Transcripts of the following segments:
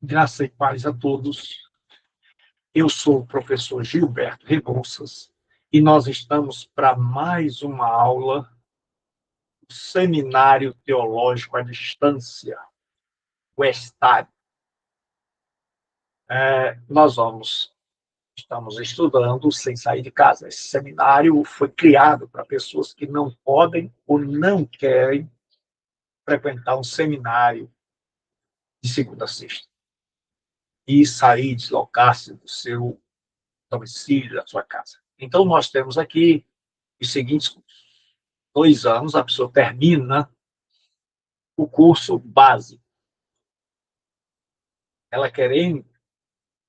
Graça e paz a todos. Eu sou o professor Gilberto Rebouças e nós estamos para mais uma aula do Seminário Teológico à Distância, o ESTAD. Estamos estudando sem sair de casa. Esse seminário foi criado para pessoas que não podem ou não querem frequentar um seminário de segunda a sexta e sair, deslocar-se do seu domicílio, da sua casa. Então, nós temos aqui os seguintes cursos. 2 anos, a pessoa termina o curso básico. Ela querendo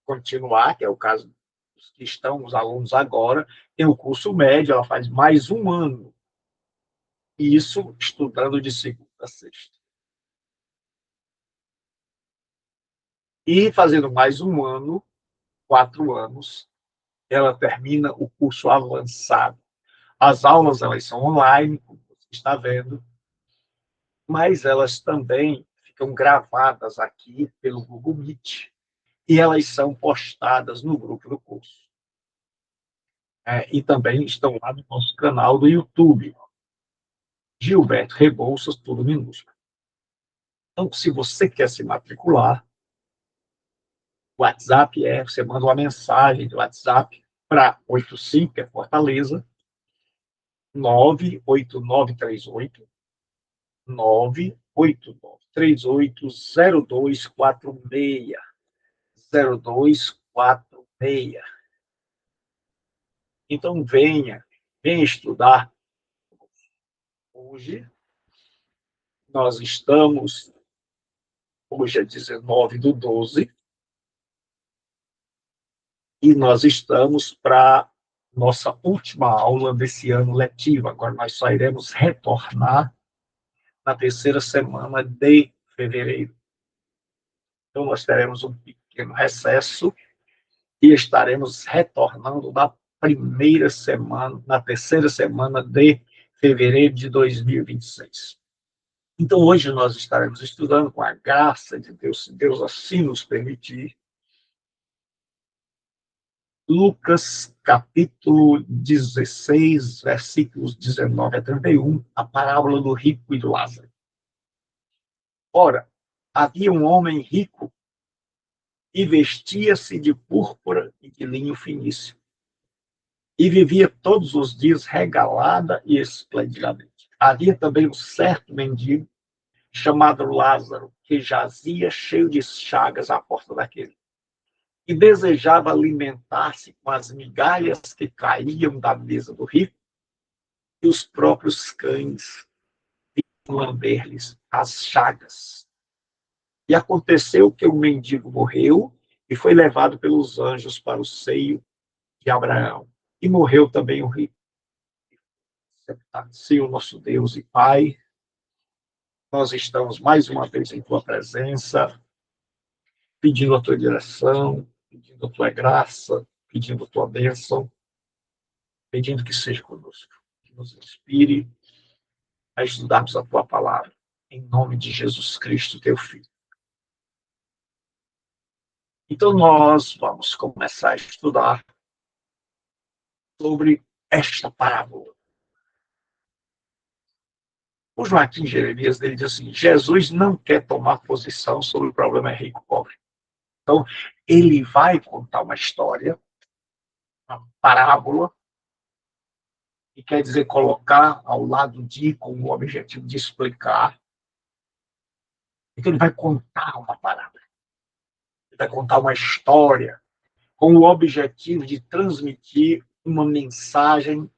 continuar, que é o caso dos que estão os alunos agora, tem o curso médio, ela faz mais um ano. E isso estudando de segunda a sexta. E fazendo mais um ano, 4 anos, ela termina o curso avançado. As aulas, elas são online, como você está vendo, mas elas também ficam gravadas aqui pelo Google Meet e elas são postadas no grupo do curso. E também estão lá no nosso canal do YouTube, Gilberto Rebouças, tudo minúsculo. Então, se você quer se matricular, o WhatsApp você manda uma mensagem de WhatsApp para 85, que é Fortaleza, 98938 98938 0246. Então, venha estudar. Hoje, nós estamos, hoje é 19/12, e nós estamos para nossa última aula desse ano letivo. Agora nós só iremos retornar na terceira semana de fevereiro. Então, nós teremos um pequeno recesso e estaremos retornando na terceira semana de fevereiro de 2026. Então, hoje nós estaremos estudando, com a graça de Deus, se Deus assim nos permitir, Lucas, capítulo 16, versículos 19 a 31, a parábola do rico e do Lázaro. Ora, havia um homem rico e vestia-se de púrpura e de linho finíssimo, e vivia todos os dias regalada e esplendidamente. Havia também um certo mendigo, chamado Lázaro, que jazia cheio de chagas à porta daquele, e desejava alimentar-se com as migalhas que caíam da mesa do rico, e os próprios cães vinham lamber-lhes as chagas. E aconteceu que o mendigo morreu e foi levado pelos anjos para o seio de Abraão. E morreu também o rico. Senhor nosso Deus e Pai, nós estamos mais uma vez em Tua presença, pedindo a Tua direção, pedindo a Tua graça, pedindo a Tua bênção, pedindo que seja conosco, que nos inspire a estudarmos a Tua palavra, em nome de Jesus Cristo, Teu Filho. Então, nós vamos começar a estudar sobre esta parábola. O Joaquim Jeremias, ele diz assim: Jesus não quer tomar posição sobre o problema rico-pobre. Então, ele vai contar uma história, uma parábola, e quer dizer colocar ao lado de, com o objetivo de explicar. Então, ele vai contar uma parábola, ele vai contar uma história, com o objetivo de transmitir uma mensagem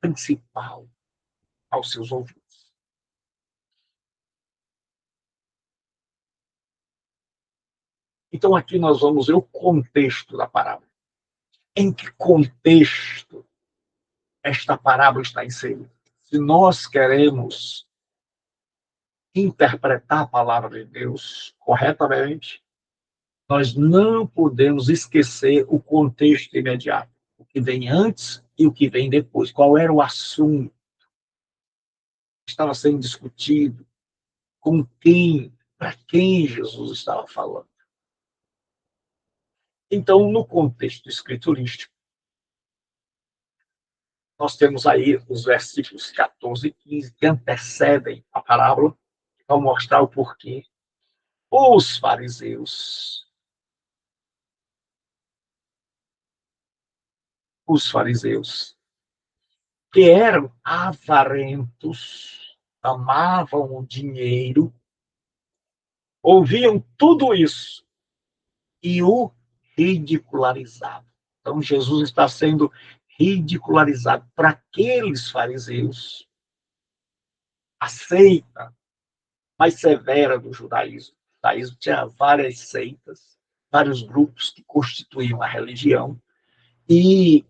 principal aos seus ouvintes. Então, aqui nós vamos ver o contexto da parábola. Em que contexto esta parábola está inserida? Se nós queremos interpretar a palavra de Deus corretamente, nós não podemos esquecer o contexto imediato, o que vem antes e o que vem depois. Qual era o assunto que estava sendo discutido? Com quem? Para quem Jesus estava falando? Então, no contexto escriturístico, nós temos aí os versículos 14 e 15 que antecedem a parábola, que vão mostrar o porquê. Os fariseus, que eram avarentos, amavam o dinheiro, ouviam tudo isso e o ridicularizavam. Então, Jesus está sendo ridicularizado para aqueles fariseus, a seita mais severa do judaísmo. O judaísmo tinha várias seitas, vários grupos que constituíam a religião, e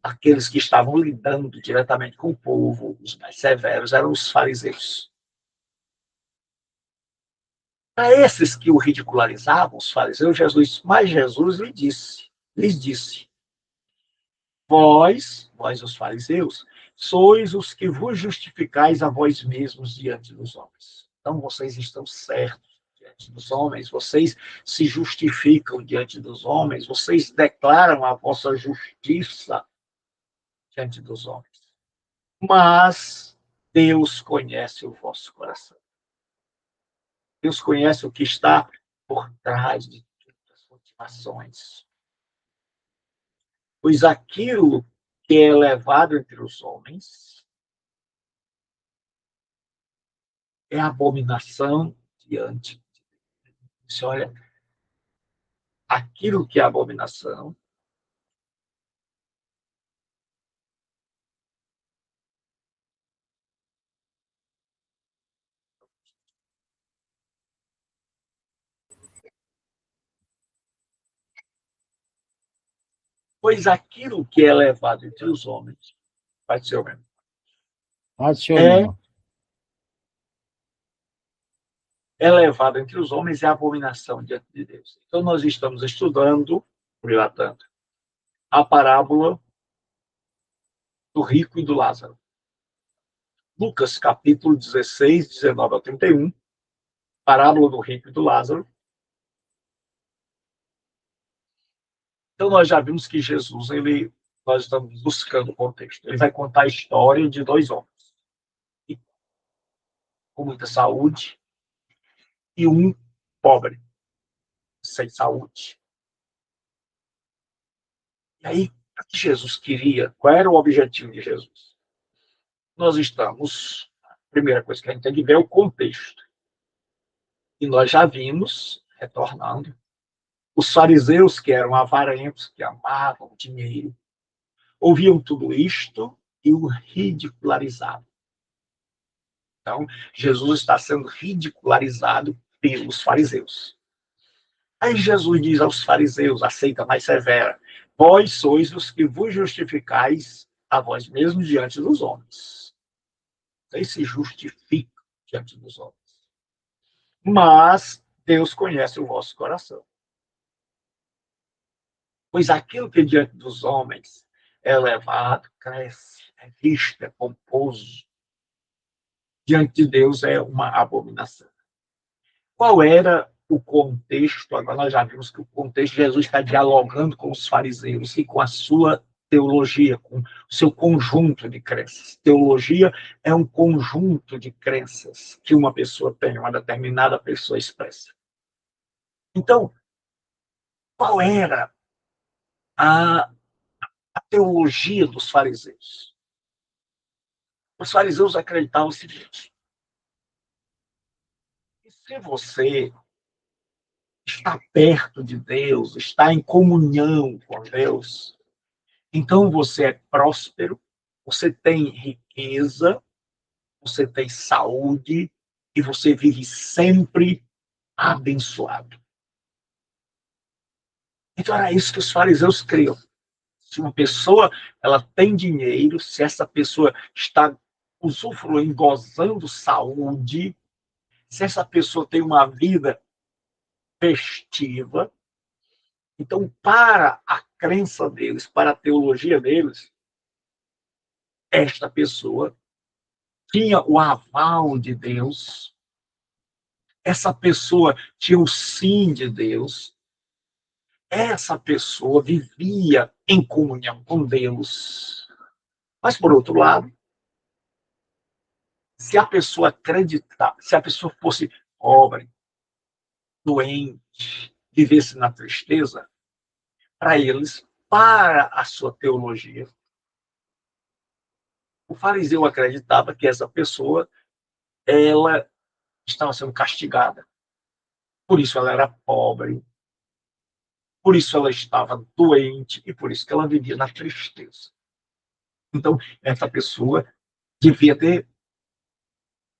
aqueles que estavam lidando diretamente com o povo, os mais severos, eram os fariseus. Para esses que o ridicularizavam, os fariseus, Jesus lhes disse, vós os fariseus, sois os que vos justificais a vós mesmos diante dos homens. Então, vocês estão certos diante dos homens, vocês se justificam diante dos homens, vocês declaram a vossa justiça diante dos homens. Mas Deus conhece o vosso coração. Deus conhece o que está por trás de todas as motivações. Pois aquilo que é elevado entre os homens é abominação diante de Deus. Olha, aquilo que é abominação, pois aquilo que é elevado entre os homens, vai ser o mesmo. Adicione. Elevado entre os homens é abominação diante de Deus. Então, nós estamos estudando, relatando, a parábola do rico e do Lázaro. Lucas, capítulo 16, 19 a 31, parábola do rico e do Lázaro. Então, nós já vimos que Jesus, nós estamos buscando o contexto. Ele vai contar a história de dois homens, com muita saúde, e um pobre, sem saúde. E aí, o que Jesus queria? Qual era o objetivo de Jesus? Nós estamos, a primeira coisa que a gente tem que ver é o contexto. E nós já vimos, retornando, os fariseus, que eram avarentos, que amavam o dinheiro, ouviam tudo isto e o ridicularizavam. Então, Jesus está sendo ridicularizado pelos fariseus. Aí Jesus diz aos fariseus, a seita mais severa, vós sois os que vos justificais a vós mesmos diante dos homens. Vocês se justificam diante dos homens. Mas Deus conhece o vosso coração. Pois aquilo que diante dos homens é elevado, cresce, é visto, é pomposo, diante de Deus é uma abominação. Qual era o contexto? Agora nós já vimos que o contexto, Jesus está dialogando com os fariseus e com a sua teologia, com o seu conjunto de crenças. Teologia é um conjunto de crenças que uma pessoa tem, uma determinada pessoa expressa. Então, qual era a, a teologia dos fariseus? Os fariseus acreditavam o seguinte: se você está perto de Deus, está em comunhão com Deus, então você é próspero, você tem riqueza, você tem saúde e você vive sempre abençoado. Então era isso que os fariseus criam. Se uma pessoa ela tem dinheiro, se essa pessoa está usufruindo, gozando saúde, se essa pessoa tem uma vida festiva, então para a crença deles, para a teologia deles, esta pessoa tinha o aval de Deus, essa pessoa tinha o sim de Deus, essa pessoa vivia em comunhão com Deus. Mas, por outro lado, se a pessoa acreditar, se a pessoa fosse pobre, doente, vivesse na tristeza, para eles, para a sua teologia, o fariseu acreditava que essa pessoa, ela estava sendo castigada. Por isso ela era pobre, por isso ela estava doente e por isso que ela vivia na tristeza. Então, essa pessoa devia ter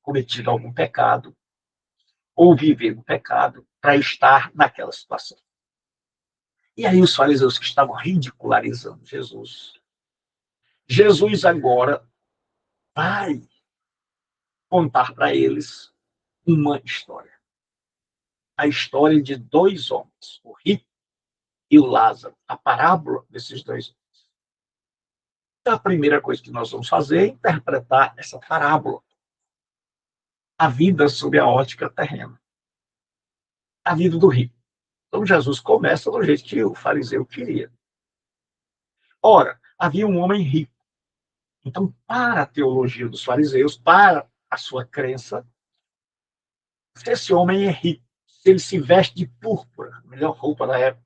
cometido algum pecado ou viver no pecado para estar naquela situação. E aí os fariseus que estavam ridicularizando Jesus. Jesus agora vai contar para eles uma história. A história de dois homens, o rico e o Lázaro, a parábola desses dois homens. Então, a primeira coisa que nós vamos fazer é interpretar essa parábola, a vida sob a ótica terrena, a vida do rico. Então, Jesus começa do jeito que o fariseu queria. Ora, havia um homem rico. Então, para a teologia dos fariseus, para a sua crença, se esse homem é rico, se ele se veste de púrpura, a melhor roupa da época,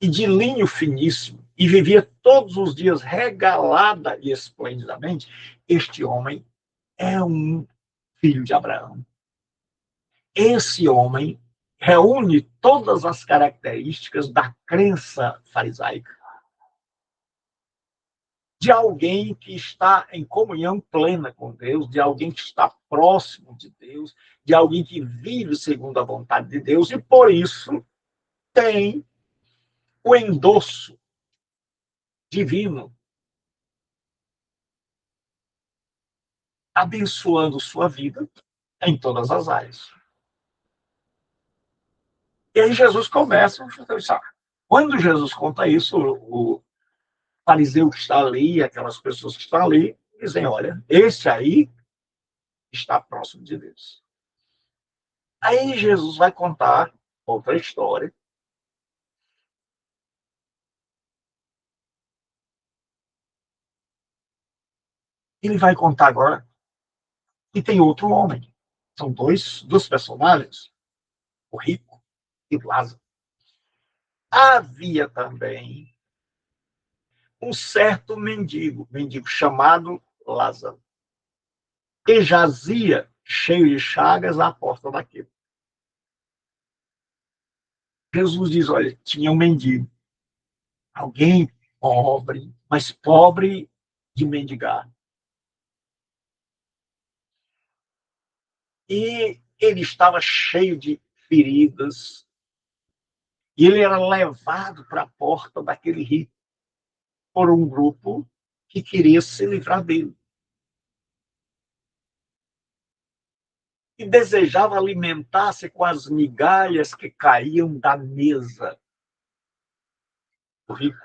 e de linho finíssimo, e vivia todos os dias regalada e esplendidamente, este homem é um filho de Abraão. Esse homem reúne todas as características da crença farisaica, de alguém que está em comunhão plena com Deus, de alguém que está próximo de Deus, de alguém que vive segundo a vontade de Deus, e por isso tem o endosso divino, abençoando sua vida em todas as áreas. E aí Jesus começa a pensar. Quando Jesus conta isso, o fariseu que está ali, aquelas pessoas que estão ali, dizem, olha, esse aí está próximo de Deus. Aí Jesus vai contar outra história. Ele vai contar agora que tem outro homem. São dois personagens, o rico e o Lázaro. Havia também um certo mendigo chamado Lázaro, que jazia cheio de chagas à porta daquele. Jesus diz, olha, tinha um mendigo, alguém pobre, mas pobre de mendigar. E ele estava cheio de feridas, e ele era levado para a porta daquele rico por um grupo que queria se livrar dele. E desejava alimentar-se com as migalhas que caíam da mesa do rico.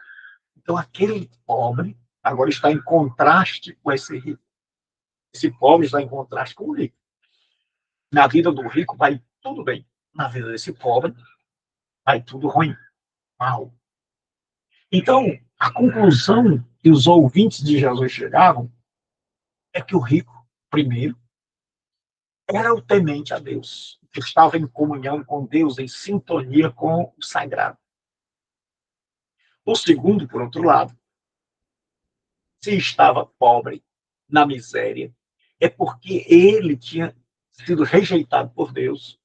Então, aquele pobre agora está em contraste com esse rico. Esse pobre está em contraste com o rico. Na vida do rico vai tudo bem. Na vida desse pobre vai tudo ruim, mal. Então, a conclusão que os ouvintes de Jesus chegavam é que o rico, primeiro, era o temente a Deus, que estava em comunhão com Deus, em sintonia com o sagrado. O segundo, por outro lado, se estava pobre, na miséria, é porque ele tinha sido rejeitado por Deus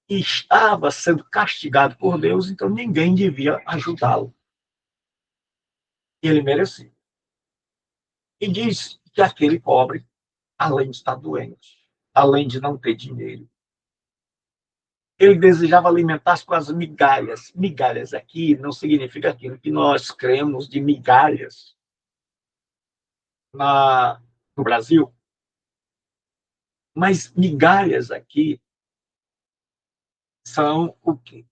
e estava sendo castigado por Deus, então ninguém devia ajudá-lo. E ele merecia. E diz que aquele pobre, além de estar doente, além de não ter dinheiro, ele desejava alimentar-se com as migalhas. Migalhas aqui não significa aquilo que nós cremos de migalhas no Brasil, mas migalhas aqui são o quê?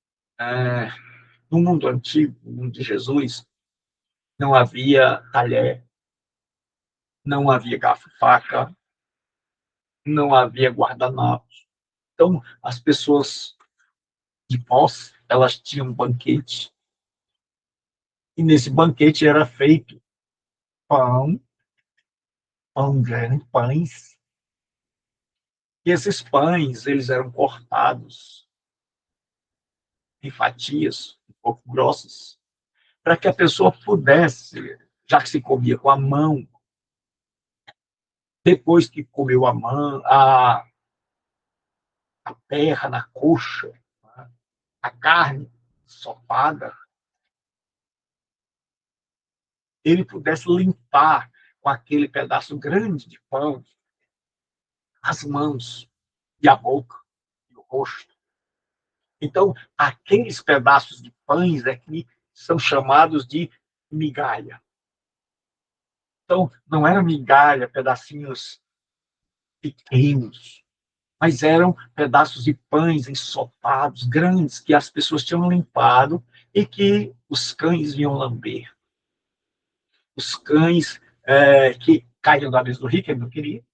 No mundo antigo, no mundo de Jesus, não havia talher, não havia garfo e faca, não havia guardanapos. Então, as pessoas de posse elas tinham um banquete, e nesse banquete era feito pão, pão grande, pães, e esses pães, eles eram cortados em fatias um pouco grossas, para que a pessoa pudesse, já que se comia com a mão, depois que comeu a mão, a terra na coxa, a carne sopada, ele pudesse limpar com aquele pedaço grande de pão as mãos e a boca e o rosto. Então, aqueles pedaços de pães é que são chamados de migalha. Então, não era migalha, pedacinhos pequenos, mas eram pedaços de pães ensopados, grandes, que as pessoas tinham limpado e que os cães vinham lamber. Os cães que caíam da mesa do rico, ele não queria,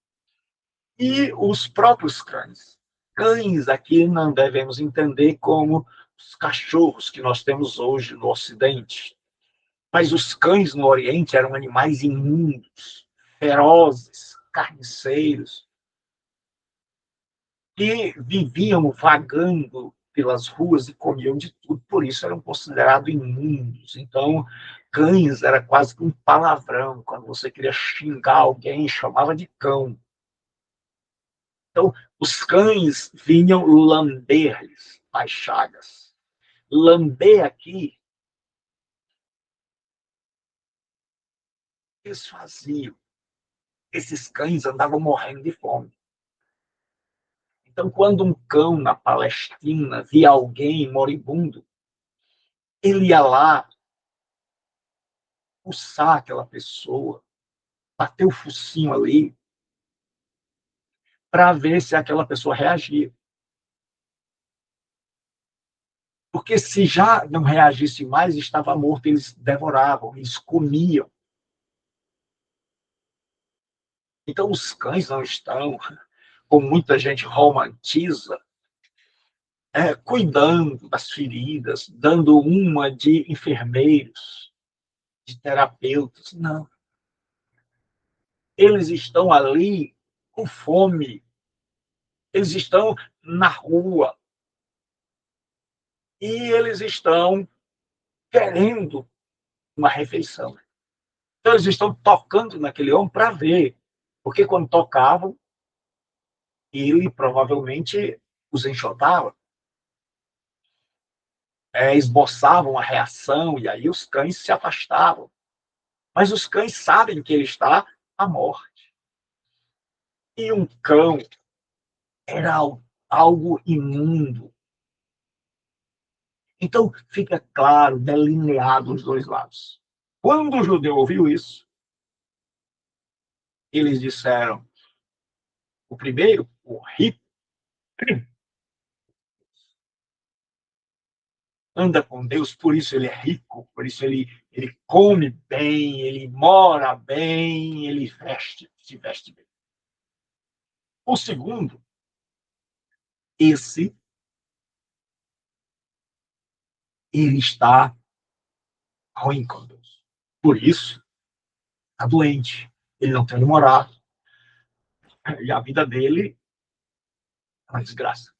e os próprios cães. Cães aqui não devemos entender como os cachorros que nós temos hoje no Ocidente, mas os cães no Oriente eram animais imundos, ferozes, carniceiros, que viviam vagando pelas ruas e comiam de tudo, por isso eram considerados imundos. Então, cães era quase que um palavrão. Quando você queria xingar alguém, chamava de cão. Então, os cães vinham lamber-lhes as chagas. Lamber aqui, eles faziam. Esses cães andavam morrendo de fome. Então, quando um cão na Palestina via alguém moribundo, ele ia lá fuçar aquela pessoa, bater o focinho ali, para ver se aquela pessoa reagia. Porque se já não reagisse mais, estava morto, eles devoravam, eles comiam. Então, os cães não estão, como muita gente romantiza, cuidando das feridas, dando uma de enfermeiros, de terapeutas. Não. Eles estão ali com fome, eles estão na rua e eles estão querendo uma refeição. Então, eles estão tocando naquele homem para ver, porque quando tocavam, ele provavelmente os enxotava, esboçavam a reação, e aí os cães se afastavam. Mas os cães sabem que ele está à morte. E um cão era algo imundo. Então, fica claro, delineado os dois lados. Quando o judeu ouviu isso, eles disseram, o primeiro, o rico, anda com Deus, por isso ele é rico, por isso ele come bem, ele mora bem, ele se veste bem. O segundo, esse, ele está ruim com Deus. Por isso, está doente, ele não tem namorado, e a vida dele é uma desgraça.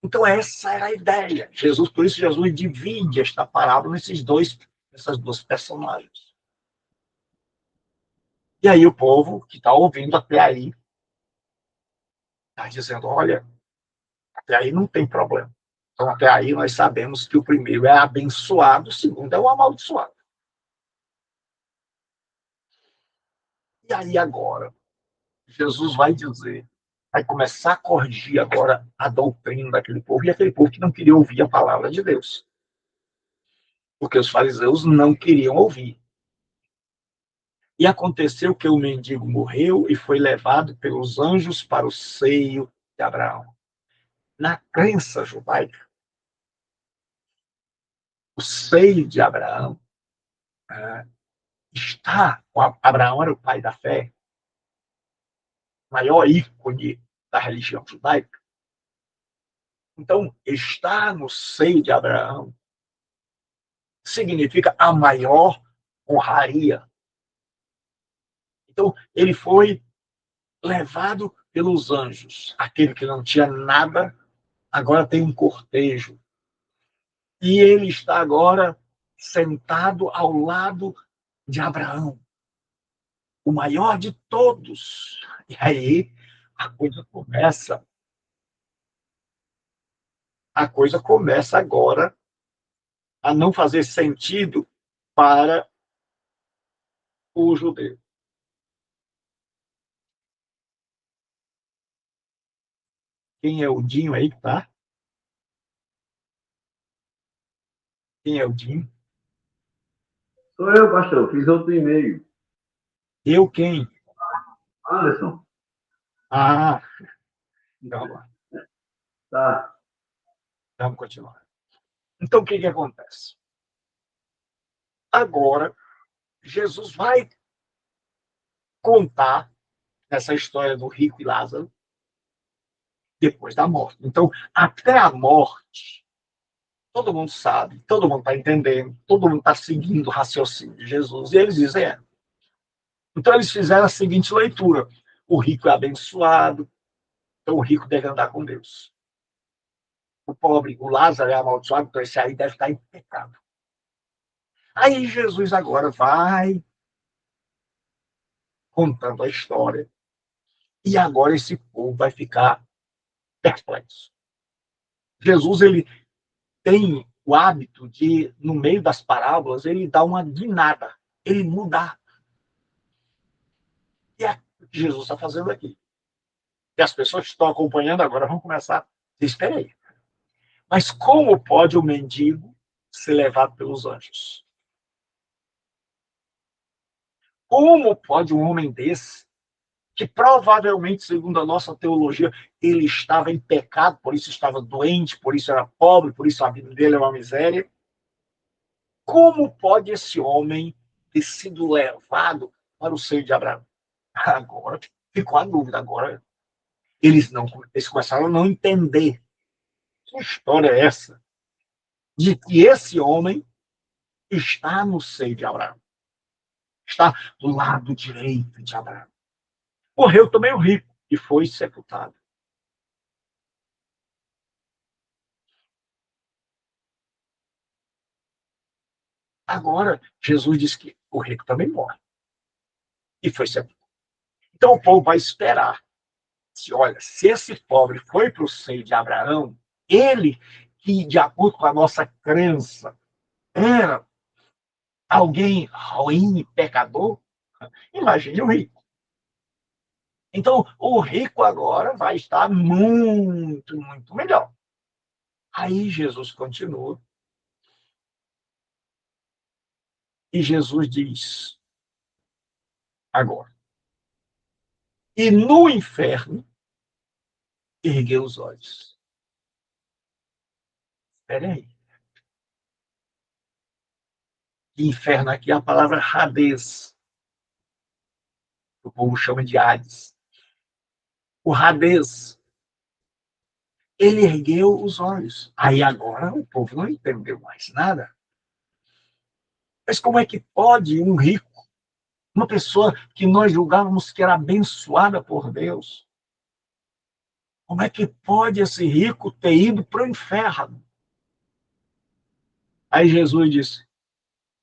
Então, essa era a ideia. Jesus, por isso, Jesus divide esta parábola nessas duas personagens. E aí o povo que está ouvindo até aí está dizendo, olha, até aí não tem problema. Então, até aí nós sabemos que o primeiro é abençoado, o segundo é o amaldiçoado. E aí agora, Jesus vai dizer, vai começar a corrigir agora a doutrina daquele povo, e aquele povo que não queria ouvir a palavra de Deus. Porque os fariseus não queriam ouvir. E aconteceu que o mendigo morreu e foi levado pelos anjos para o seio de Abraão. Na crença judaica, o seio de Abraão está. Abraão era o pai da fé, maior ícone da religião judaica. Então, estar no seio de Abraão significa a maior honraria. Então, ele foi levado pelos anjos. Aquele que não tinha nada, agora tem um cortejo. E ele está agora sentado ao lado de Abraão, o maior de todos. E aí a coisa começa agora a não fazer sentido para o judeu. Quem é o Dinho aí que tá? Quem é o Dinho? Sou eu, pastor. Fiz outro e-mail. Eu quem? Anderson. Ah, então, Tá. vamos continuar. Então, o que acontece? Agora, Jesus vai contar essa história do rico e Lázaro depois da morte. Então, até a morte, todo mundo sabe, todo mundo está entendendo, todo mundo está seguindo o raciocínio de Jesus. E eles dizem, Então, eles fizeram a seguinte leitura. O rico é abençoado, então o rico deve andar com Deus. O pobre, o Lázaro é amaldiçoado, então esse aí deve estar em pecado. Aí Jesus agora vai contando a história. E agora esse povo vai ficar perplexo. Jesus, ele tem o hábito de, no meio das parábolas, ele dá uma guinada, ele muda. E é o que Jesus está fazendo aqui. E as pessoas que estão acompanhando agora vão começar a dizer, espera aí. Mas como pode o mendigo ser levado pelos anjos? Como pode um homem desse, que provavelmente, segundo a nossa teologia, ele estava em pecado, por isso estava doente, por isso era pobre, por isso a vida dele é uma miséria, como pode esse homem ter sido levado para o seio de Abraão? Agora ficou a dúvida. Agora eles começaram a não entender. Que história é essa? De que esse homem está no seio de Abraão. Está do lado direito de Abraão. Morreu também o rico e foi sepultado. Agora, Jesus diz que o rico também morre e foi sepultado. Então o povo vai esperar. Olha, se esse pobre foi para o seio de Abraão, ele que, de acordo com a nossa crença, era alguém ruim, pecador, imagine o rico. Então, o rico agora vai estar muito, muito melhor. Aí Jesus continua. E Jesus diz, agora, e no inferno, ergueu os olhos. Espera aí. Inferno aqui é a palavra Hades. O povo chama de Hades. O Hades. Ele ergueu os olhos. Aí agora o povo não entendeu mais nada. Mas como é que pode um rico, uma pessoa que nós julgávamos que era abençoada por Deus, como é que pode esse rico ter ido para o inferno? Aí Jesus disse,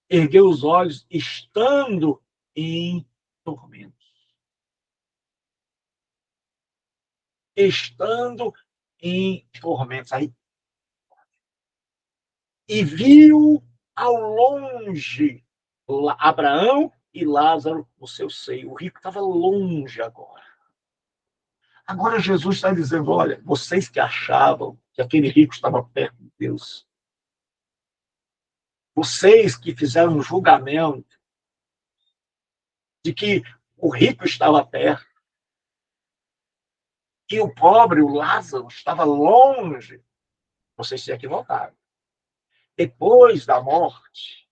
ergueu os olhos estando em tormentos. Estando em tormentos. Aí, e viu ao longe Abraão e Lázaro no seu seio. O rico estava longe agora. Agora Jesus está dizendo, olha, vocês que achavam que aquele rico estava perto de Deus, vocês que fizeram um julgamento de que o rico estava perto, que o pobre, o Lázaro, estava longe, vocês se equivocaram. Depois da morte,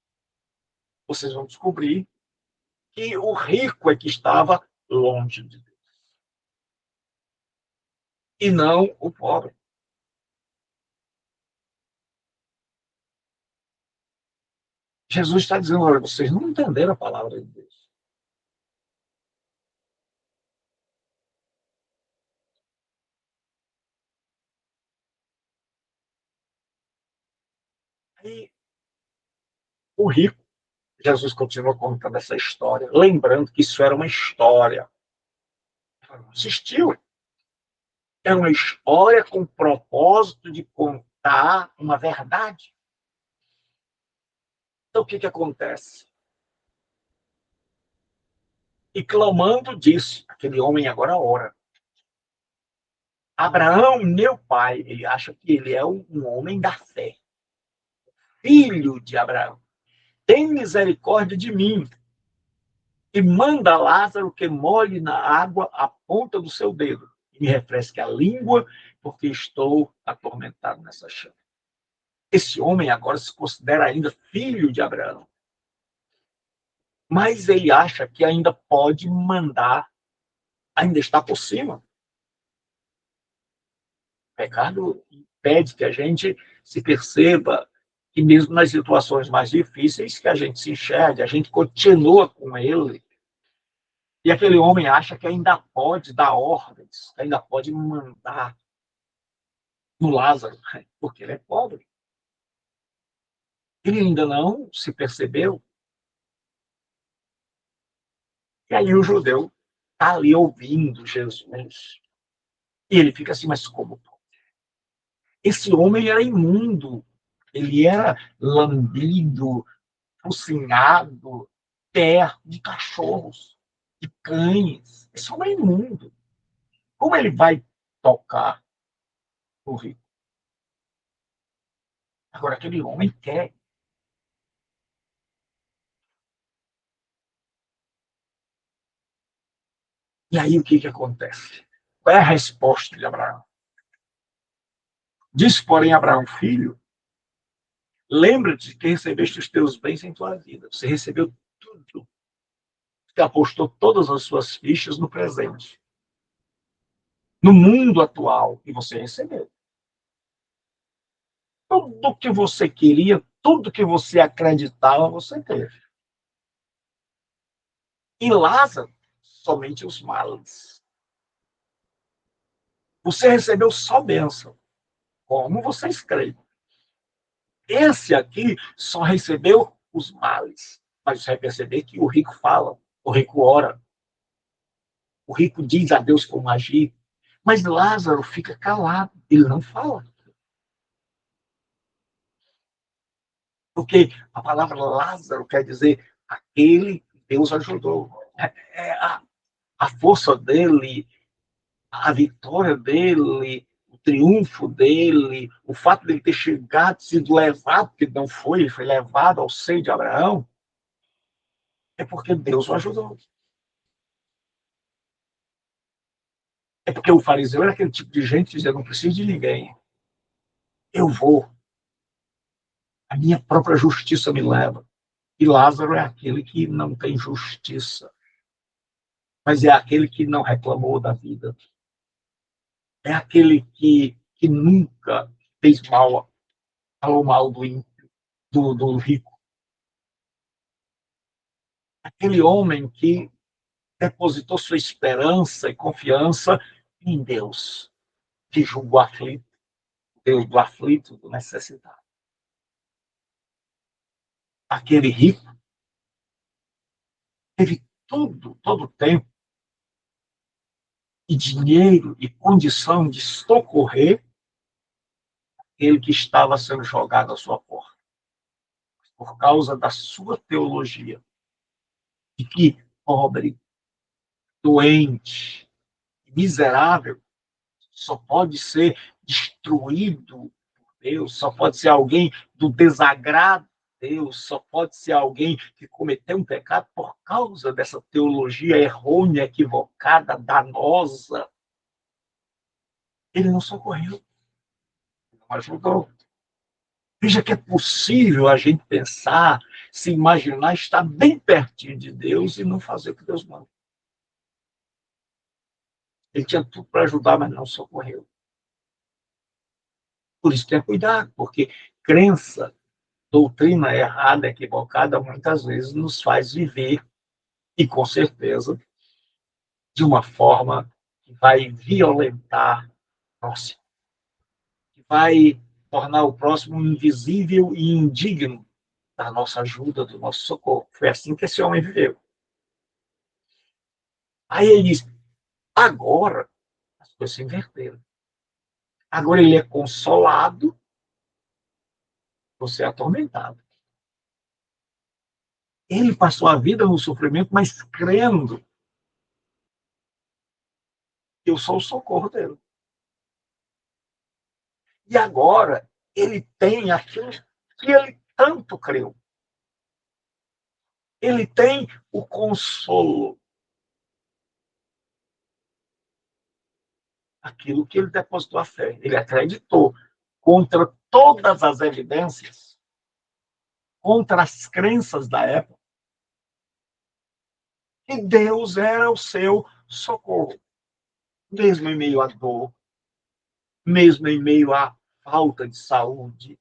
vocês vão descobrir que o rico é que estava longe de Deus. E não o pobre. Jesus está dizendo, olha, vocês não entenderam a palavra de Deus. Aí, o rico, Jesus continua contando essa história, lembrando que isso era uma história. Não existiu. É uma história com o propósito de contar uma verdade. Então, o que acontece? E clamando disse, aquele homem agora ora. Abraão, meu pai, ele acha que ele é um homem da fé, filho de Abraão. Tem misericórdia de mim e manda Lázaro que molhe na água a ponta do seu dedo e me refresque a língua, porque estou atormentado nessa chama. Esse homem agora se considera ainda filho de Abraão, mas ele acha que ainda pode mandar, ainda está por cima. O pecado impede que a gente se perceba que mesmo nas situações mais difíceis, que a gente se enxergue, a gente continua com ele. E aquele homem acha que ainda pode dar ordens, que ainda pode mandar no Lázaro, porque ele é pobre. Ele ainda não se percebeu. E aí o judeu está ali ouvindo Jesus. E ele fica assim, mas como? Esse homem era imundo. Ele era lambido, focinhado, perto de cachorros, de cães. Esse homem é imundo. Como ele vai tocar o rico? Agora, aquele homem quer. E aí o que acontece? Qual é a resposta de Abraão? Diz, porém, Abraão, filho, lembra-te que recebeste os teus bens em tua vida. Você recebeu tudo. Você apostou todas as suas fichas no presente. No mundo atual. E você recebeu. Tudo que você queria, tudo que você acreditava, você teve. E Lázaro, somente os males. Você recebeu só bênção. Como vocês creem. Esse aqui só recebeu os males. Mas você vai perceber que o rico fala, o rico ora, o rico diz a Deus como agir. Mas Lázaro fica calado, ele não fala. Porque a palavra Lázaro quer dizer aquele que Deus ajudou. A força dele, a vitória dele, o triunfo dele, o fato de ele ter chegado, sido levado, porque não foi, ele foi levado ao seio de Abraão, é porque Deus o ajudou. É porque o fariseu era aquele tipo de gente que dizia, não preciso de ninguém. Eu vou. A minha própria justiça me leva. E Lázaro é aquele que não tem justiça, mas é aquele que não reclamou da vida. É aquele que nunca fez mal, falou mal do ímpio, do rico. Aquele homem que depositou sua esperança e confiança em Deus, que julga o aflito, Deus do aflito, do necessitado. Aquele rico teve tudo, todo o tempo, e dinheiro e condição de socorrer aquele que estava sendo jogado à sua porta, por causa da sua teologia, de que pobre, doente, miserável, só pode ser destruído por Deus, só pode ser alguém do desagrado de Deus, só pode ser alguém que cometeu um pecado por causa dessa teologia errônea, equivocada, danosa. Ele não socorreu, não ajudou. Veja que é possível a gente pensar, se imaginar, estar bem pertinho de Deus e não fazer o que Deus manda. Ele tinha tudo para ajudar, mas não socorreu. Por isso, tenha cuidado, porque crença doutrina errada, equivocada, muitas vezes nos faz viver, e com certeza, de uma forma que vai violentar o próximo, que vai tornar o próximo invisível e indigno da nossa ajuda, do nosso socorro. Foi assim que esse homem viveu. Aí ele diz, agora as coisas se inverteram. Agora ele é consolado, você é atormentado. Ele passou a vida no sofrimento, mas crendo que eu sou o socorro dele. E agora ele tem aquilo que ele tanto creu. Ele tem o consolo. Aquilo que ele depositou a fé. Ele acreditou contra todas as evidências, contra as crenças da época, que Deus era o seu socorro. Mesmo em meio à dor, mesmo em meio à falta de saúde,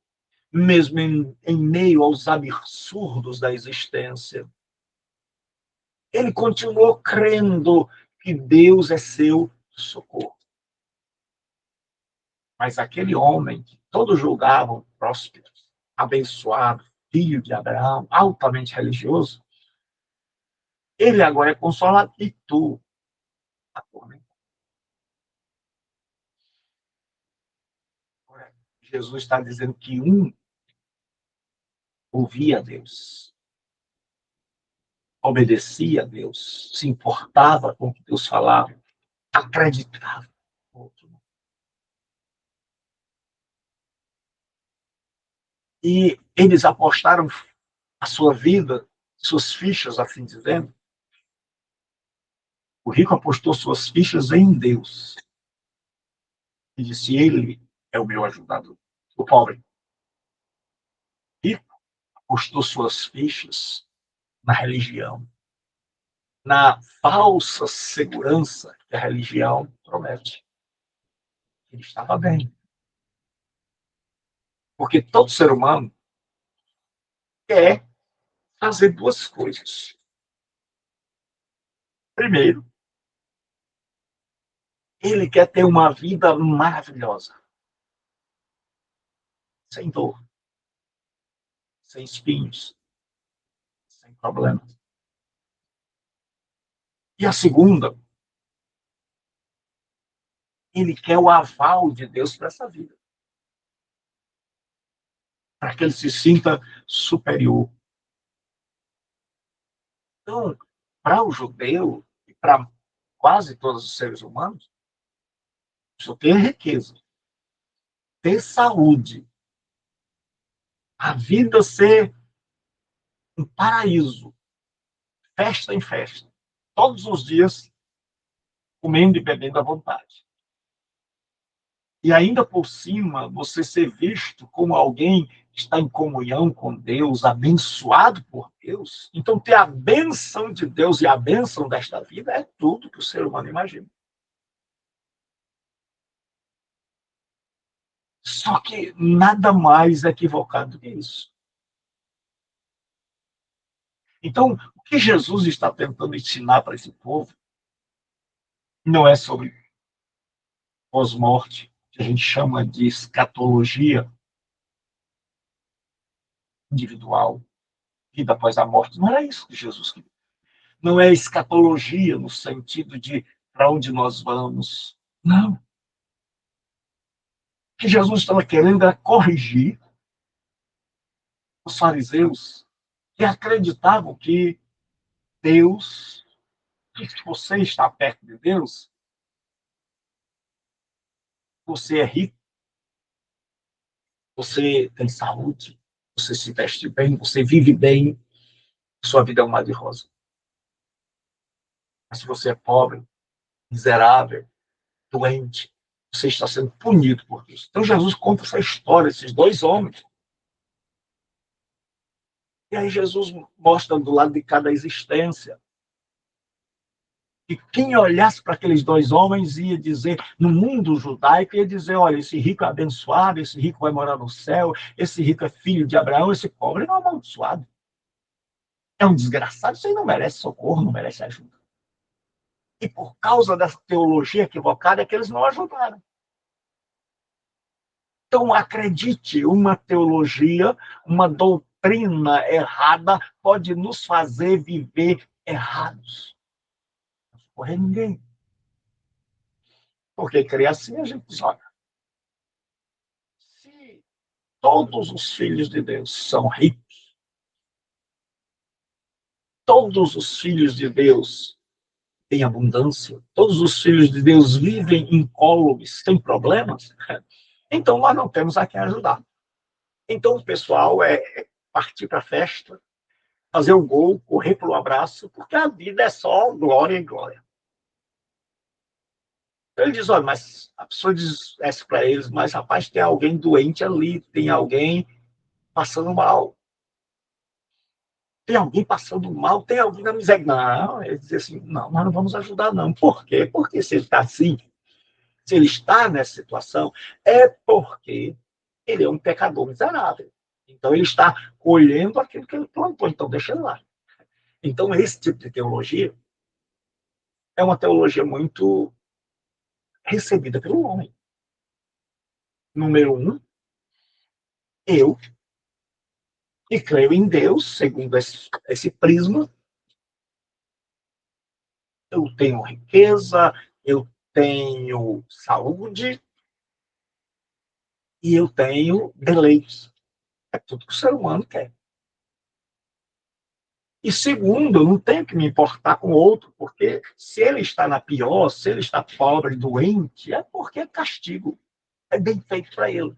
mesmo em meio aos absurdos da existência. Ele continuou crendo que Deus é seu socorro. Mas aquele homem que todos julgavam próspero, abençoado, filho de Abraão, altamente religioso, ele agora é consolado e tu, atormentado. Jesus está dizendo que um ouvia a Deus, obedecia a Deus, se importava com o que Deus falava, acreditava. Outro. E eles apostaram a sua vida, suas fichas, assim dizendo. O rico apostou suas fichas em Deus. E disse, ele é o meu ajudador. O pobre rico apostou suas fichas na religião, na falsa segurança que a religião promete. Ele estava bem. Porque todo ser humano quer fazer duas coisas. Primeiro, ele quer ter uma vida maravilhosa, sem dor, sem espinhos, sem problemas. E a segunda, ele quer o aval de Deus para essa vida. Para que ele se sinta superior. Então, para o judeu e para quase todos os seres humanos, só ter riqueza, ter saúde, a vida ser um paraíso, festa em festa, todos os dias comendo e bebendo à vontade. E ainda por cima, você ser visto como alguém que está em comunhão com Deus, abençoado por Deus. Então, ter a bênção de Deus e a bênção desta vida é tudo que o ser humano imagina. Só que nada mais equivocado do que isso. Então, o que Jesus está tentando ensinar para esse povo não é sobre pós-morte, que a gente chama de escatologia individual, vida após a morte. Não era isso que Jesus queria. Não é escatologia no sentido de para onde nós vamos. Não. O que Jesus estava querendo era corrigir os fariseus que acreditavam que Deus, que se você está perto de Deus, você é rico, você tem saúde, você se veste bem, você vive bem, sua vida é um mar de rosa. Mas se você é pobre, miserável, doente, você está sendo punido por Deus. Então Jesus conta essa história, esses dois homens. E aí Jesus mostra do lado de cada existência E quem olhasse para aqueles dois homens ia dizer, no mundo judaico, ia dizer, olha, esse rico é abençoado, esse rico vai morar no céu, esse rico é filho de Abraão, esse pobre não é amaldiçoado. É um desgraçado, isso aí não merece socorro, não merece ajuda. E por causa dessa teologia equivocada é que eles não ajudaram. Então, acredite, uma teologia, uma doutrina errada pode nos fazer viver errados. Não socorrer ninguém. Porque crer assim, a gente diz, olha, se todos os filhos de Deus são ricos, todos os filhos de Deus têm abundância, todos os filhos de Deus vivem incólumes, sem problemas, então nós não temos a quem ajudar. Então o pessoal é partir para a festa, fazer o gol, correr para o abraço, porque a vida é só glória e glória. Então ele diz, olha, mas a pessoa diz para eles, mas rapaz, tem alguém doente ali, tem alguém passando mal. Tem alguém passando mal, tem alguém na miséria. Não, ele diz assim, não, nós não vamos ajudar, não. Por quê? Porque se ele está assim, se ele está nessa situação, é porque ele é um pecador miserável. Então, ele está colhendo aquilo que ele plantou, então deixa ele lá. Então, esse tipo de teologia é uma teologia muito recebida pelo homem. Número um, eu, que creio em Deus, segundo esse prisma, eu tenho riqueza, eu tenho saúde e eu tenho deleites. É tudo que o ser humano quer. E segundo, eu não tenho que me importar com o outro, porque se ele está na pior, se ele está pobre, doente, é porque é castigo. É bem feito para ele.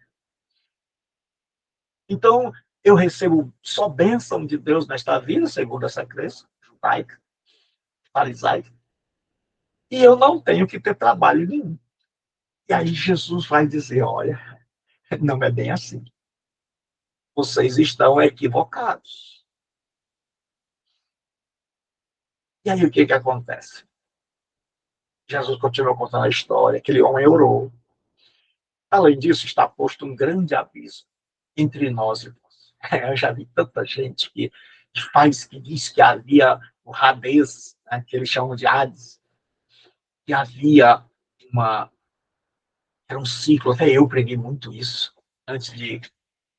Então, eu recebo só bênção de Deus nesta vida, segundo essa crença judaica, farisaica, e eu não tenho que ter trabalho nenhum. E aí Jesus vai dizer, olha, não é bem assim. Vocês estão equivocados. E aí o que acontece? Jesus continuou contando a história, aquele homem orou. Além disso, está posto um grande abismo entre nós e vós. Eu já vi tanta gente que diz que havia o Hades, né, que eles chamam de Hades, que havia era um ciclo, até eu preguei muito isso, antes de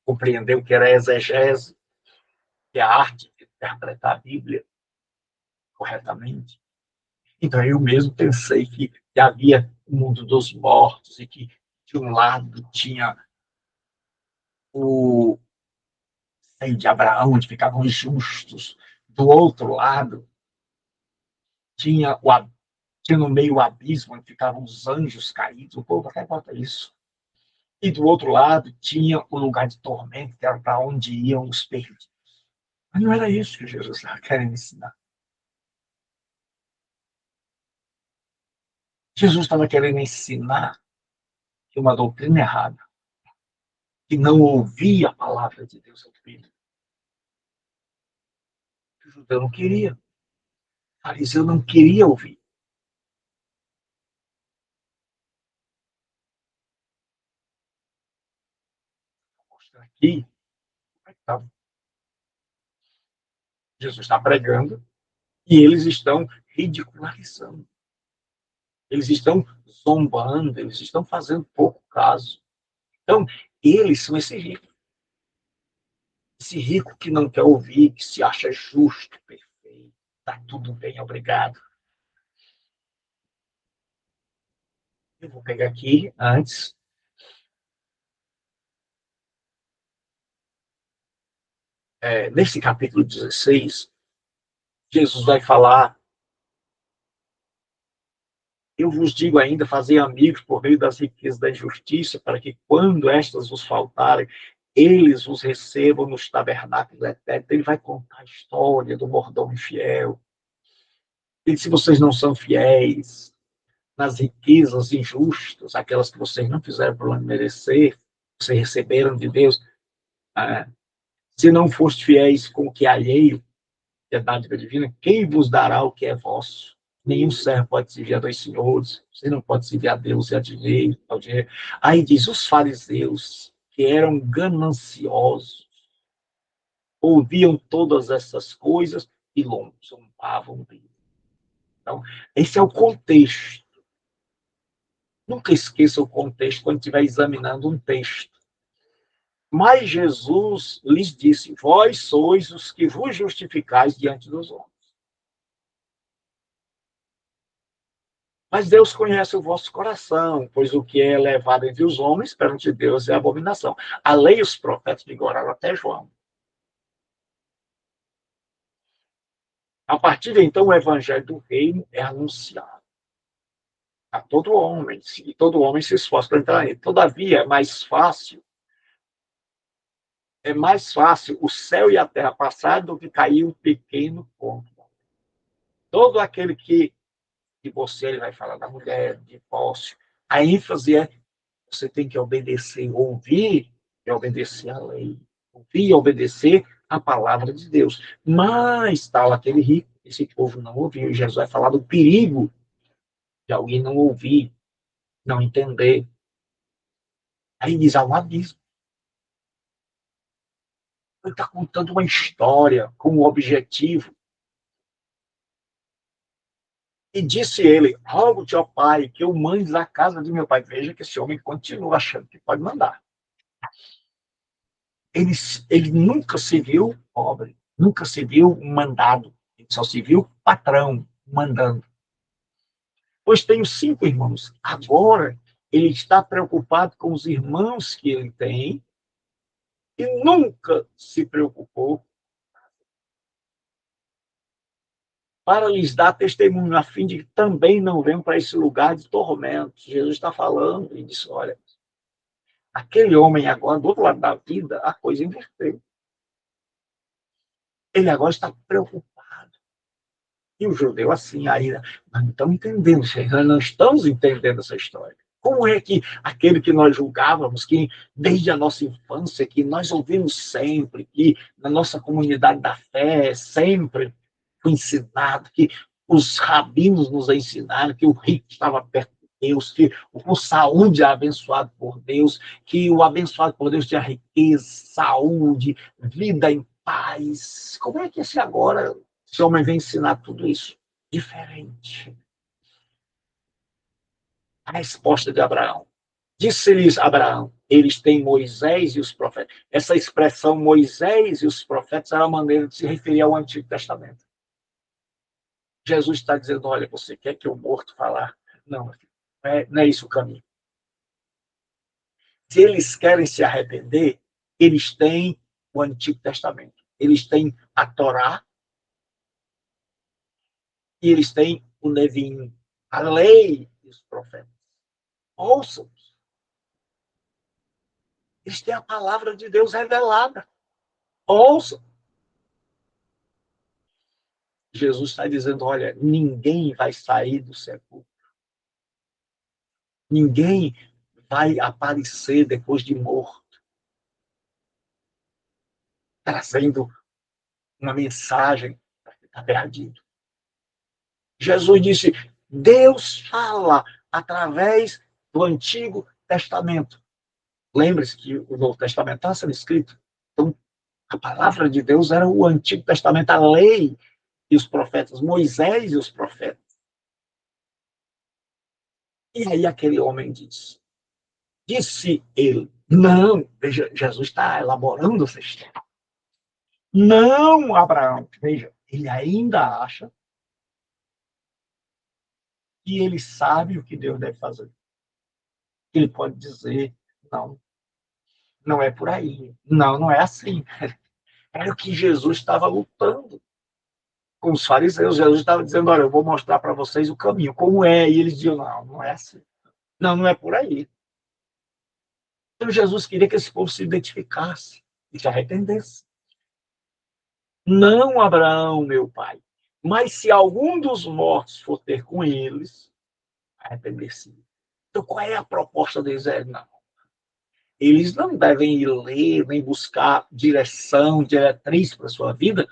compreender o que era a exegese, que é a arte de interpretar a Bíblia corretamente. Então, eu mesmo pensei que havia o mundo dos mortos e que, de um lado, tinha o seio de Abraão, onde ficavam os justos. Do outro lado, tinha, tinha no meio o abismo, onde ficavam os anjos caídos. O povo até bota isso. E do outro lado, tinha o lugar de tormento, que era para onde iam os perdidos. Mas não era isso que Jesus estava querendo ensinar. Jesus estava querendo ensinar que uma doutrina errada, que não ouvia a palavra de Deus ao filho. O judeu não queria. O fariseu não queria ouvir. Vou mostrar aqui. Jesus está pregando e eles estão ridicularizando. Eles estão zombando, eles estão fazendo pouco caso. Então, eles são esse rico. Esse rico que não quer ouvir, que se acha justo, perfeito. Está tudo bem, obrigado. Eu vou pegar aqui antes. Nesse capítulo 16, Jesus vai falar: eu vos digo ainda, fazei amigos por meio das riquezas da injustiça, para que quando estas vos faltarem, eles os recebam nos tabernáculos eternos. Ele vai contar a história do mordomo infiel. E se vocês não são fiéis nas riquezas injustas, aquelas que vocês não fizeram por merecer, vocês receberam de Deus, se não foste fiéis com o que é alheio, que é dádiva divina, quem vos dará o que é vosso? Nenhum servo pode servir a dois senhores. Você não pode servir a Deus e a dinheiro, ao dinheiro. Aí diz, os fariseus, que eram gananciosos, ouviam todas essas coisas e zombavam dele. Então, esse é o contexto. Nunca esqueça o contexto quando estiver examinando um texto. Mas Jesus lhes disse, vós sois os que vos justificais diante dos homens. Mas Deus conhece o vosso coração, pois o que é elevado entre os homens, perante Deus, é abominação. A lei e os profetas vigoraram até João. A partir de então, o evangelho do reino é anunciado a todo homem, e todo homem se esforça para entrar nele. Todavia, é mais fácil o céu e a terra passar do que cair um pequeno ponto. Todo aquele que você, ele vai falar da mulher, de divórcio, a ênfase é você tem que obedecer, ouvir e obedecer a lei. Ouvir e obedecer a palavra de Deus. Mas tal aquele rico, esse povo não ouviu. E Jesus vai falar do perigo de alguém não ouvir, não entender. Aí diz, há um abismo. Ele está contando uma história com um objetivo. E disse ele, rogo-te, ó pai, que eu mandes a casa de meu pai. Veja que esse homem continua achando que pode mandar. Ele nunca se viu pobre, nunca se viu mandado, ele só se viu patrão, mandando. Pois tenho 5 irmãos. Agora ele está preocupado com os irmãos que ele tem e nunca se preocupou para lhes dar testemunho, a fim de que também não venham para esse lugar de tormento. Jesus está falando e disse, olha, aquele homem agora, do outro lado da vida, a coisa inverteu. Ele agora está preocupado. E o judeu, assim, ainda, nós não estamos entendendo, nós não estamos entendendo essa história. Como é que aquele que nós julgávamos, que desde a nossa infância, que nós ouvimos sempre, que na nossa comunidade da fé sempre foi ensinado, que os rabinos nos ensinaram, que o rico estava perto de Deus, que o saúde é abençoado por Deus, que o abençoado por Deus tinha riqueza, saúde, vida em paz. Como é que esse homem vem ensinar tudo isso? Diferente. A resposta de Abraão. Disse-lhes Abraão, eles têm Moisés e os profetas. Essa expressão Moisés e os profetas era uma maneira de se referir ao Antigo Testamento. Jesus está dizendo, olha, você quer que o morto falar? Não, não é isso o caminho. Se eles querem se arrepender, eles têm o Antigo Testamento. Eles têm a Torá e eles têm o Neviim, a lei e os profetas. Ouçam. Eles têm a palavra de Deus revelada. Ouçam. Jesus está dizendo, olha, ninguém vai sair do sepulcro. Ninguém vai aparecer depois de morto, trazendo uma mensagem para quem está perdido. Jesus disse, Deus fala através do Antigo Testamento. Lembre-se que o Novo Testamento está sendo escrito. Então, a palavra de Deus era o Antigo Testamento, a lei e os profetas, Moisés e os profetas. E aí aquele homem disse ele, não, veja, Jesus está elaborando essa história. Não, Abraão, veja, ele ainda acha que ele sabe o que Deus deve fazer. Ele pode dizer, não, não é por aí. Não, não é assim. Era o que Jesus estava lutando com os fariseus. Jesus estava dizendo, olha, eu vou mostrar para vocês o caminho, como é. E eles diziam, não, não é assim. Não, não é por aí. Então Jesus queria que esse povo se identificasse e se arrependesse. Não, Abraão, meu pai, mas se algum dos mortos for ter com eles, arrepender-se. Então, qual é a proposta deles? Não. Eles não devem ir ler, nem buscar direção, diretriz para a sua vida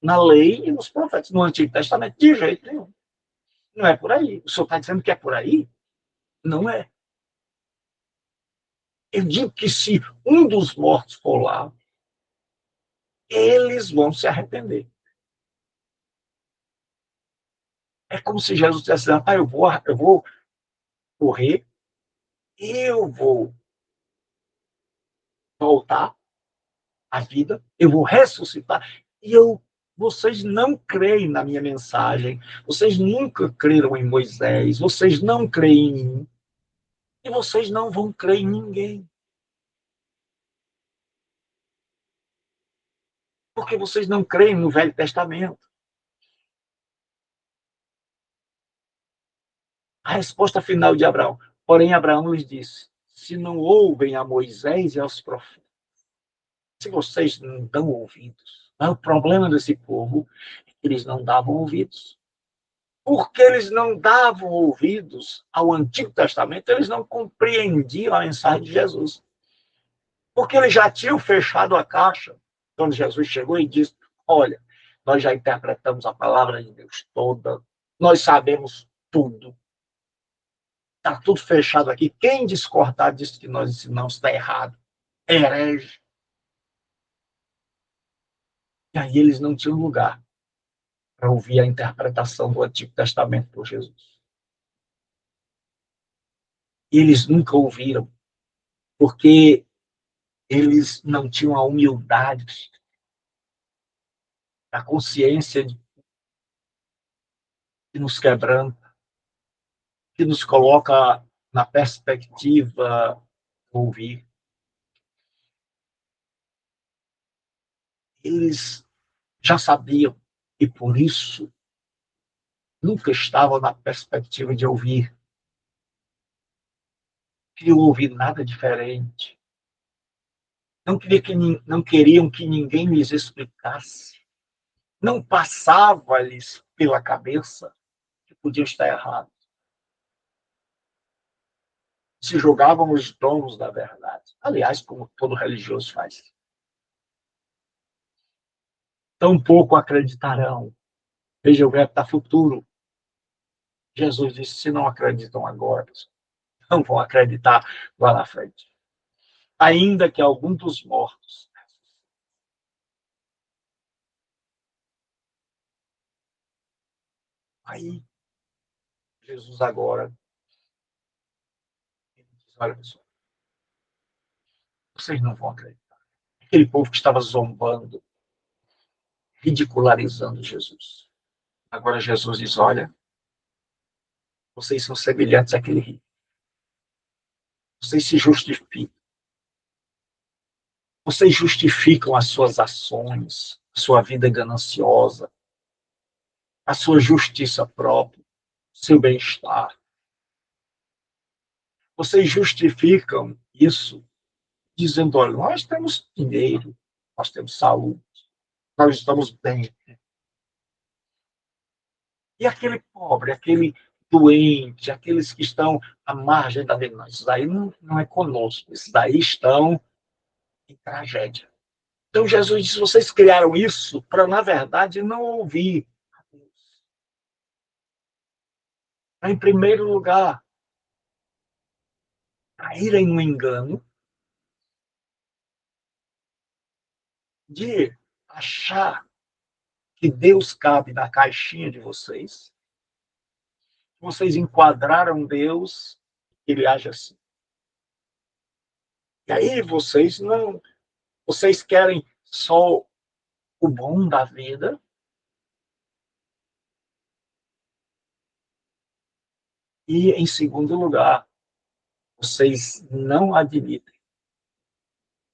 na lei e nos profetas. No Antigo Testamento, de jeito nenhum. Não é por aí. O senhor está dizendo que é por aí? Não é. Eu digo que se um dos mortos for lá, eles vão se arrepender. É como se Jesus dissesse, rapaz, eu vou correr, eu vou voltar à vida, eu vou ressuscitar, e vocês não creem na minha mensagem, vocês nunca creram em Moisés, vocês não creem em mim, e vocês não vão crer em ninguém. Porque vocês não creem no Velho Testamento. A resposta final de Abraão. Porém, Abraão lhes disse, se não ouvem a Moisés e aos profetas, se vocês não dão ouvidos, mas o problema desse povo é que eles não davam ouvidos. Porque eles não davam ouvidos ao Antigo Testamento, eles não compreendiam a mensagem de Jesus. Porque eles já tinham fechado a caixa quando Jesus chegou e disse, olha, nós já interpretamos a palavra de Deus toda, nós sabemos tudo, está tudo fechado aqui. Quem discordar disso que nós ensinamos está errado, é herege. E aí eles não tinham lugar para ouvir a interpretação do Antigo Testamento por Jesus. E eles nunca ouviram, porque eles não tinham a humildade, a consciência que nos quebranta, que nos coloca na perspectiva de ouvir. Eles já sabiam e, por isso, nunca estavam na perspectiva de ouvir. Queriam ouvir nada diferente. Não queriam que ninguém lhes explicasse. Não passava-lhes pela cabeça que podiam estar errados. Se jogavam os donos da verdade. Aliás, como todo religioso faz. Tampouco acreditarão. Veja, o verbo está futuro. Jesus disse, se não acreditam agora, não vão acreditar lá na frente. Ainda que algum dos mortos. Aí, Jesus agora, ele diz, olha, pessoal, vocês não vão acreditar. Aquele povo que estava zombando, ridicularizando Jesus. Agora Jesus diz, olha, vocês são semelhantes àquele rico. Vocês se justificam. Vocês justificam as suas ações, a sua vida gananciosa, a sua justiça própria, seu bem-estar. Vocês justificam isso dizendo, olha, nós temos dinheiro, nós temos saúde, nós estamos bem. E aquele pobre, aquele doente, aqueles que estão à margem da vida, isso daí não é conosco, esses daí estão em tragédia. Então Jesus disse, vocês criaram isso para, na verdade, não ouvir a Deus. Em primeiro lugar, caírem no engano de achar que Deus cabe na caixinha de vocês. Vocês enquadraram Deus, ele age assim. E aí vocês querem só o bom da vida. E, em segundo lugar, vocês não admitem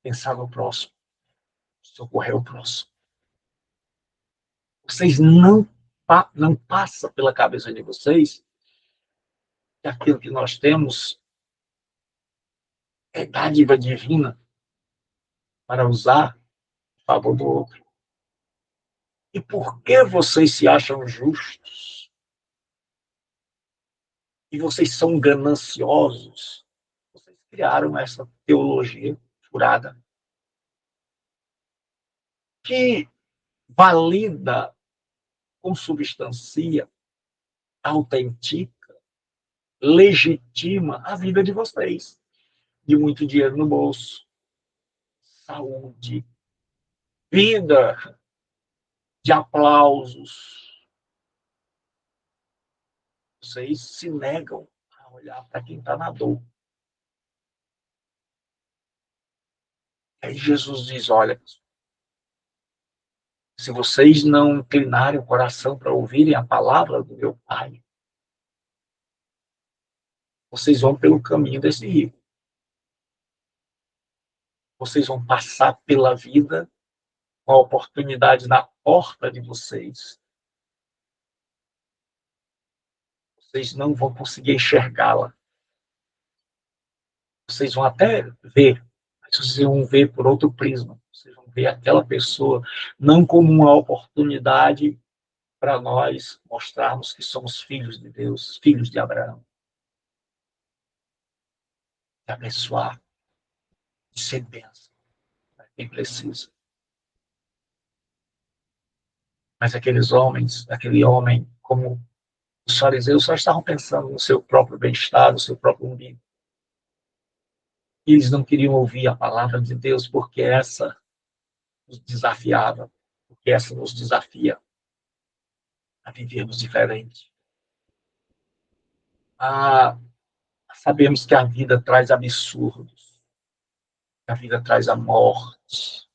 pensar no próximo, socorrer o próximo. Vocês não passa pela cabeça de vocês que aquilo que nós temos é dádiva divina para usar em favor do outro. E por que vocês se acham justos? E vocês são gananciosos? Vocês criaram essa teologia furada que valida, consubstancia, autentica, legitima a vida de vocês. De muito dinheiro no bolso, saúde, vida, de aplausos. Vocês se negam a olhar para quem está na dor. Aí Jesus diz, olha, se vocês não inclinarem o coração para ouvirem a palavra do meu Pai, vocês vão pelo caminho desse rico. Vocês vão passar pela vida com a oportunidade na porta de vocês. Vocês não vão conseguir enxergá-la. Vocês vão até ver, mas vocês vão ver por outro prisma. Vocês vão ver aquela pessoa não como uma oportunidade para nós mostrarmos que somos filhos de Deus, filhos de Abraão. De abençoar, de ser bênção para quem precisa. Mas aqueles homens, aquele homem, como os fariseus, só estavam pensando no seu próprio bem-estar, no seu próprio umbigo. E eles não queriam ouvir a palavra de Deus, porque essa nos desafiava, porque essa nos desafia a vivermos diferente. Sabemos que a vida traz absurdos, que a vida traz a morte,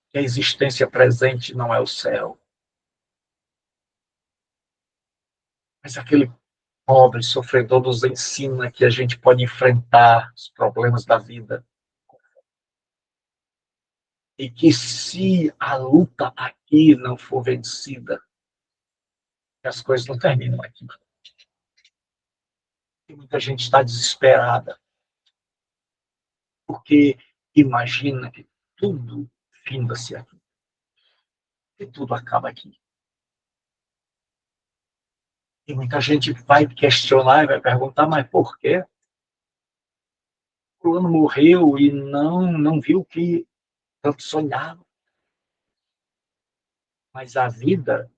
que a existência presente não é o céu. Mas aquele pobre sofredor nos ensina que a gente pode enfrentar os problemas da vida. E que se a luta aqui não for vencida, as coisas não terminam aqui. E muita gente está desesperada. Porque imagina que tudo finda-se aqui. Que tudo acaba aqui. E muita gente vai questionar e vai perguntar, mas por quê? O fulano morreu e não viu que tanto sonhava. Mas a vida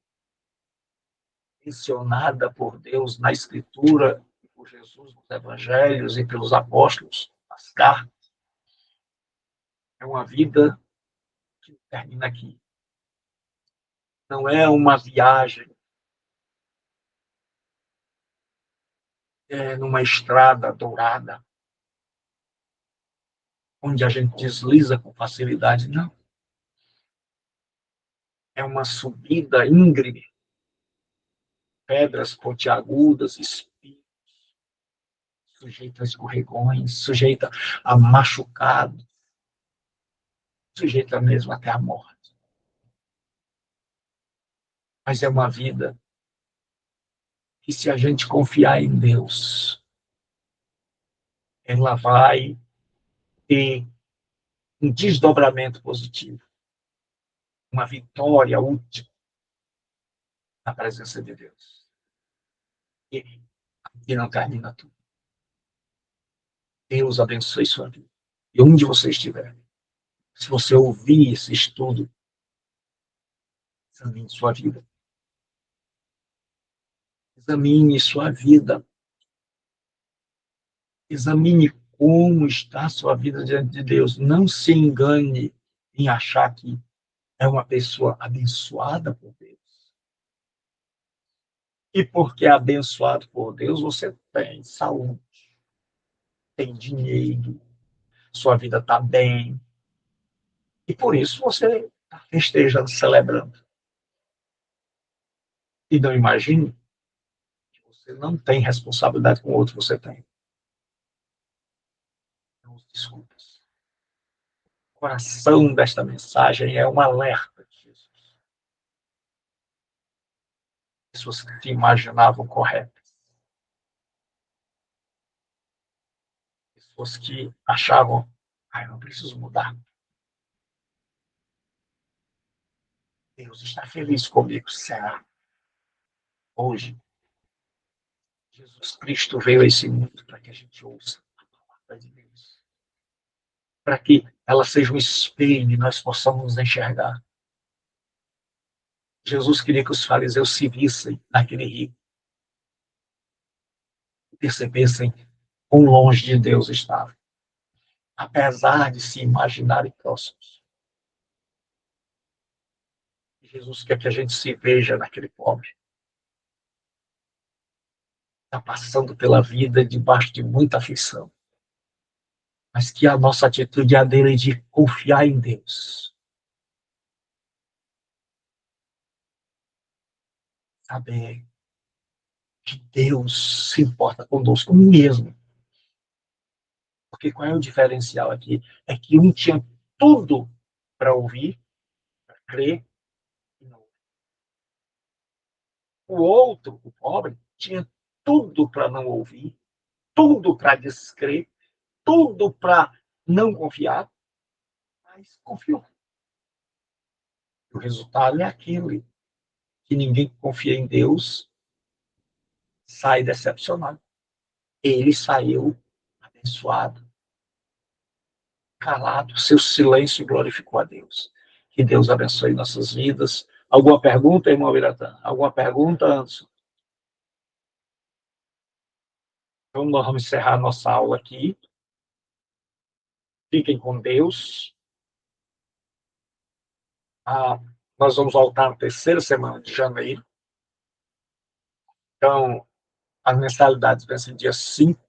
mencionada por Deus na Escritura, por Jesus nos Evangelhos e pelos apóstolos, nas cartas, é uma vida que termina aqui. Não é uma viagem numa estrada dourada, onde a gente desliza com facilidade, não. É uma subida íngreme, pedras pontiagudas, espinhos, sujeita a escorregões, sujeita a machucado, sujeita mesmo até a morte. Mas é uma vida que, se a gente confiar em Deus, ela vai ter um desdobramento positivo, uma vitória última na presença de Deus. E não termina tudo. Deus abençoe sua vida. E onde você estiver, se você ouvir esse estudo, examine sua vida. Examine sua vida. Examine como está a sua vida diante de Deus. Não se engane em achar que é uma pessoa abençoada por Deus. E porque é abençoado por Deus, você tem saúde, tem dinheiro, sua vida está bem. E por isso você está festejando, celebrando. E não imagine que você não tem responsabilidade com o outro, você tem. Não os desculpas. O coração desta mensagem é um alerta de Jesus. Pessoas que te imaginavam corretas. Pessoas que achavam, eu não preciso mudar. Deus está feliz comigo, será? Hoje, Jesus Cristo veio a esse mundo para que a gente ouça a palavra de Deus. Para que ela seja um espelho e nós possamos nos enxergar. Jesus queria que os fariseus se vissem naquele rico, e percebessem quão longe de Deus estava, apesar de se imaginarem próximos. Jesus quer que a gente se veja naquele pobre. Está passando pela vida debaixo de muita aflição, mas que a nossa atitude é a dele de confiar em Deus. Saber que Deus se importa conosco mesmo. Porque qual é o diferencial aqui? É que um tinha tudo para ouvir, para crer, e não. O outro, o pobre, tinha tudo para não ouvir, tudo para descrer, tudo para não confiar, mas confiou. O resultado é aquele que ninguém que confia em Deus sai decepcionado. Ele saiu abençoado, calado, seu silêncio glorificou a Deus. Que Deus abençoe nossas vidas. Alguma pergunta, irmão Biratã? Alguma pergunta, Anderson? Então, nós vamos encerrar nossa aula aqui. Fiquem com Deus. Nós vamos voltar na terceira semana de janeiro. Então, as mensalidades vencem dia 5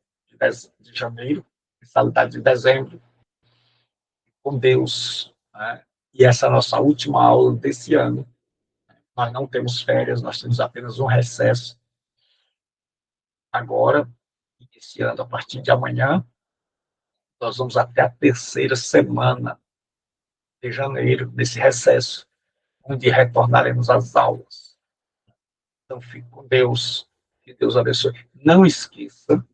de janeiro, mensalidade de dezembro, com Deus. Né? E essa é a nossa última aula desse ano. Nós não temos férias, nós temos apenas um recesso. Agora, iniciando a partir de amanhã, nós vamos até a terceira semana de janeiro, desse recesso, onde retornaremos às aulas. Então, fique com Deus, que Deus abençoe. Não esqueça,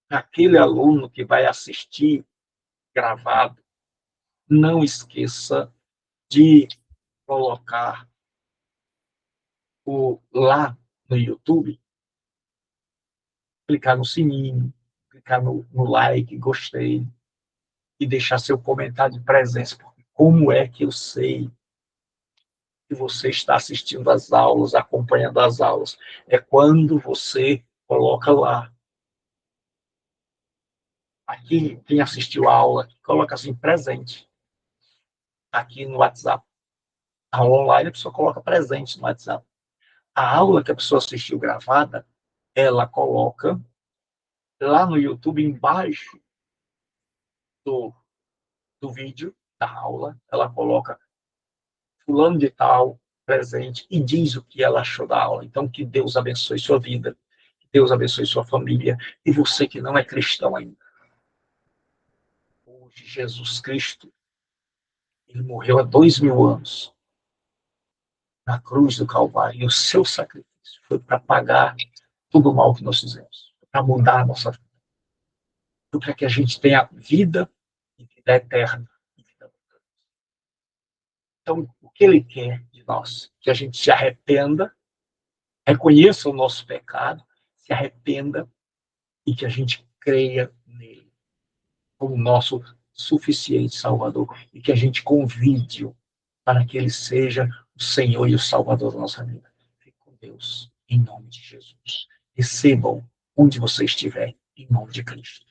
aquele aluno que vai assistir gravado, não esqueça de colocar lá no YouTube, clicar no sininho, clicar no like, gostei, e deixar seu comentário de presença, porque como é que eu sei que você está assistindo às aulas, acompanhando as aulas? É quando você coloca lá. Aqui, quem assistiu a aula, coloca assim, presente. Aqui no WhatsApp. A aula online, a pessoa coloca presente no WhatsApp. A aula que a pessoa assistiu gravada, ela coloca lá no YouTube, embaixo do vídeo da aula, ela coloca fulano de tal presente e diz o que ela achou da aula. Então, que Deus abençoe sua vida, que Deus abençoe sua família, e você que não é cristão ainda. Hoje, Jesus Cristo, ele morreu há 2000 anos na cruz do Calvário, e o seu sacrifício foi para pagar todo o mal que nós fizemos, para mudar a nossa vida, para que a gente tenha vida e vida eterna. Então, o que ele quer de nós? Que a gente se arrependa, reconheça o nosso pecado, se arrependa e que a gente creia nele como nosso suficiente Salvador e que a gente convide-o para que ele seja o Senhor e o Salvador da nossa vida. Fique com Deus, em nome de Jesus. Recebam onde você estiver, em nome de Cristo.